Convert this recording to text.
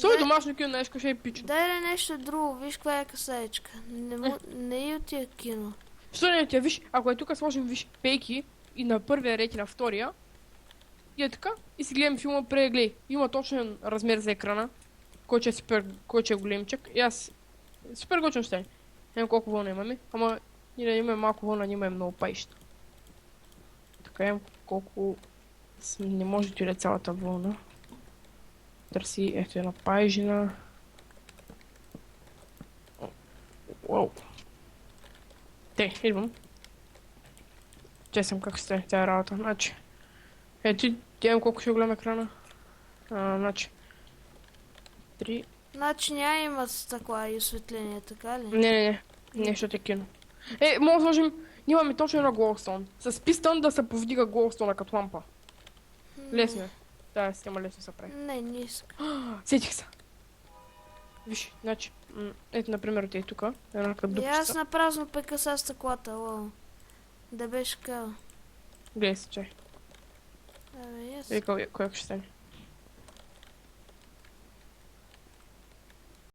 Стой домашно кино, нещо ще е пично. Дай нещо друго, виж каква е касаечка. Не и от тия кино. Що не тя, виж, ако е тук сложим, виж, пейки и на първия ред и на втория, и е така, и си гледам филма, преглей. Има точен размер за екрана, който е супер, който е големчък. И аз супер готин ще стане. Не знам колко вълна имаме, ама ние да имаме малко вълна, ние имаме много паища. Така имам колко... Не може да отиде цялата вълна. Търси, ето една пайжина. Уау. Те, идвам. Че съм как ще стане тази работа. Значи. Ето, гледам колко ще голям екрана. Значи. 3. Значи няма имат стъкла и осветление, така ли? Не. Нещо е кино. Може да сложим... Имаме точно една глоустон. С пистън да се повдига глоустона като лампа. Лесно е. Да, схема лесно се прави. Не иска. Сетих се. Виж, значи, ето, например, те е тука. Една като И аз дупчица. на празно пека са стъклата, лоу. Да беше кал. Гледай се, чай. Абе, яс. Вика, кой ще стане.